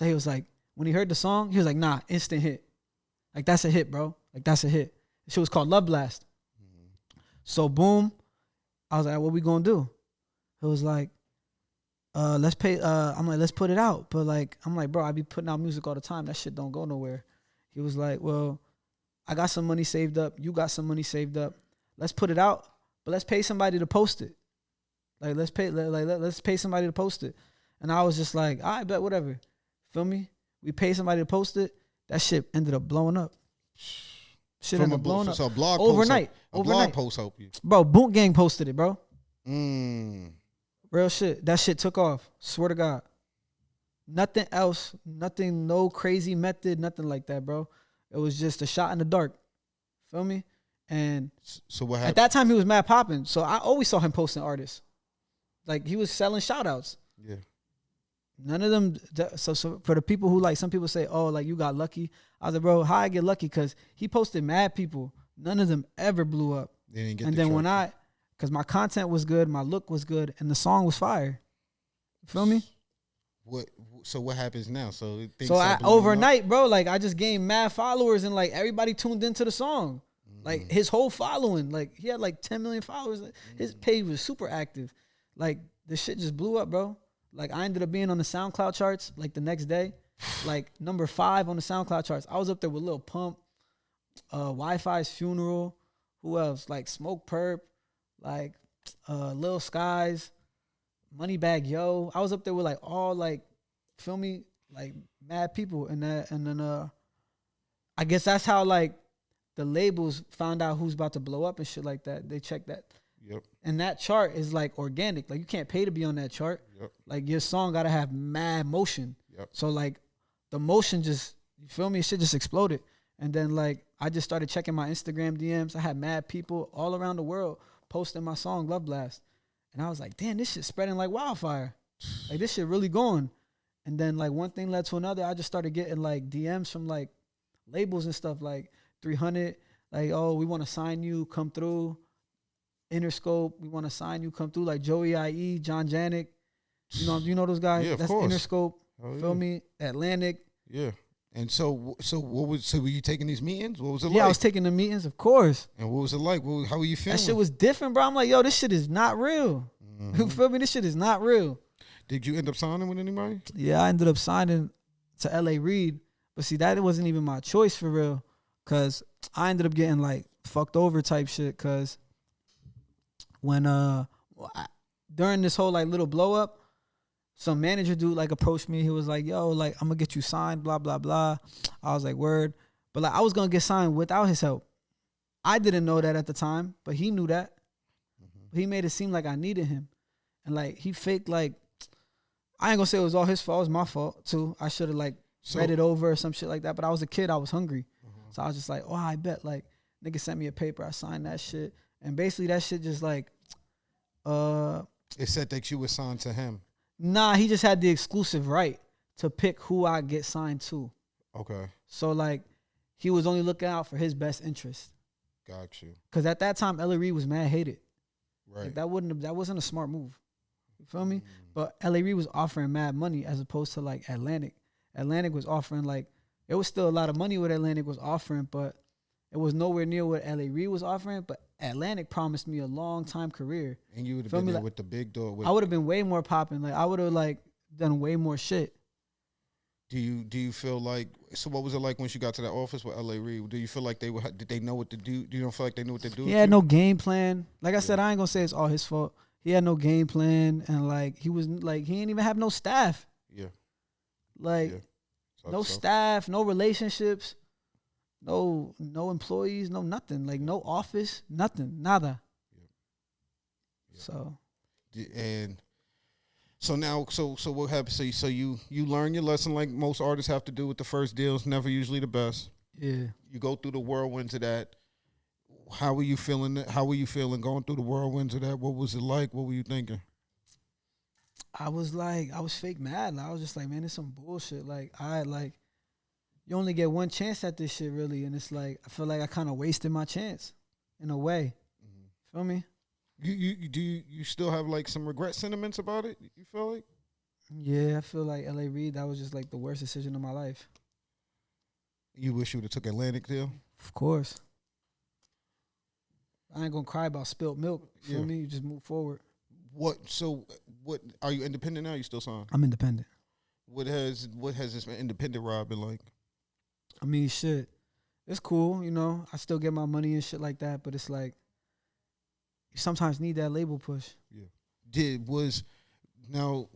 So he was like, when he heard the song, he was like, nah, instant hit. Like, that's a hit, bro. Like, that's a hit. The shit was called Love Blast. So, boom. I was like, what we gonna do? It was like, let's pay. I'm like, let's put it out. But, like, I'm like, bro, I be putting out music all the time. That shit don't go nowhere. He was like, well, I got some money saved up. You got some money saved up. Let's put it out, but let's pay somebody to post it. Like, let's pay somebody to post it. And I was just like, all right, bet, whatever. Feel me? We paid somebody to post it. That shit ended up blowing up. Shit ended up blowing up. So a blog overnight. Post blog post help you. Bro, Boot Gang posted it, bro. Real shit. That shit took off. Swear to God. Nothing else. Nothing, no crazy method, nothing like that, bro. It was just a shot in the dark. Feel me? And so what happened? At that time, he was mad popping. So I always saw him posting artists. Like, he was selling shout outs. Yeah. None of them. So for the people who, like, some people say, oh, like, you got lucky. I was like, bro, how I get lucky? Because he posted mad people. None of them ever blew up. They didn't get and then when because my content was good, my look was good, and the song was fire. You feel me? So what happens now? So overnight, bro, like, I just gained mad followers, and, like, everybody tuned into the song. Like, his whole following, like, he had like 10 million followers. His page was super active. Like, the shit just blew up, bro. Like, I ended up being on the SoundCloud charts like the next day, like number 5 on the SoundCloud charts. I was up there with Lil Pump, Wi-Fi's Funeral. Who else? Like Smoke Perp, like Lil Skies, Moneybag Yo. I was up there with, like, all, like, feel me, like, mad people. And then I guess that's how, like, the labels found out who's about to blow up and shit like that. They checked that. Yep. And that chart is, like, organic. Like, you can't pay to be on that chart. Yep. Like, your song got to have mad motion. Yep. So, like, the motion just, you feel me? Shit just exploded. And then, like, I just started checking my Instagram DMs. I had mad people all around the world posting my song, Love Blast. And I was like, damn, this shit's spreading like wildfire. Like, this shit really going. And then, like, one thing led to another. I just started getting, like, DMs from, like, labels and stuff, like 300, like, oh, we want to sign you, come through. Interscope, we want to sign you, come through. Like Joey IE, John Janik, you know those guys. Yeah, that's course. Interscope. Feel me? Atlantic. Yeah. And so were you taking these meetings? What was it like? Yeah, I was taking the meetings, of course. And what was it like? How were you feeling? That shit was different, bro. I'm like, yo, this shit is not real. You feel me? This shit is not real. Did you end up signing with anybody? Yeah, I ended up signing to REID, but see, that wasn't even my choice for real, cause I ended up getting, like, fucked over type shit, cause when during this whole, like, little blow up, some manager dude, like, approached me. He was like, yo, like, I'm gonna get you signed, blah blah blah. I was like, word. But, like, I was gonna get signed without his help. I didn't know that at the time, but he knew that. He made it seem like I needed him. And, like, he faked, like, I ain't gonna say it was all his fault, it was my fault too. I should have, like, read it over or some shit like that. But I was a kid, I was hungry. So I was just like, oh, I bet, like, nigga sent me a paper, I signed that shit. And basically that shit just, like, it said that you were signed to him. Nah, he just had the exclusive right to pick who I get signed to. Okay. So, like, he was only looking out for his best interest. Got you. Cause at that time, Reid was mad hated. Right. Like, that wasn't a smart move. You feel me? But Reid was offering mad money as opposed to, like, Atlantic. Atlantic was offering, like, it was still a lot of money what Atlantic was offering, but it was nowhere near what Reid was offering. But Atlantic promised me a long time career. And you would have been there, like, with the big dog. I would have been way more popping. Like, I would have, like, done way more shit. Do you feel like, so what was it like when you got to that office with Reid? Do you feel like did they know what to do? Do you don't feel like they knew what to do? He had no game plan. Like I said, I ain't gonna say it's all his fault. He had no game plan, and, like, he ain't even have no staff. Yeah. Like, no staff, no relationships, no employees, no nothing. Like, no office, nothing, nada. Yeah. So. And so now, so what happens? So you learn your lesson like most artists have to do with the first deal. It's never usually the best. Yeah. You go through the whirlwinds of that. How were you feeling? How were you feeling going through the whirlwinds of that? What was it like? What were you thinking? I was fake mad. I was just like, man, it's some bullshit. Like, you only get one chance at this shit, really. And it's like, I feel like I kind of wasted my chance in a way. Feel me? You still have, like, some regret sentiments about it? You feel like? Yeah, I feel like LA Reid, that was just like the worst decision of my life. You wish you would have took Atlantic deal? Of course. I ain't gonna cry about spilt milk. Feel Yeah. me? You just move forward. What are you independent now? You still signed? I'm independent. What has this independent ride been like? I mean, shit. It's cool, you know. I still get my money and shit like that, but it's like you sometimes need that label push. Yeah. Now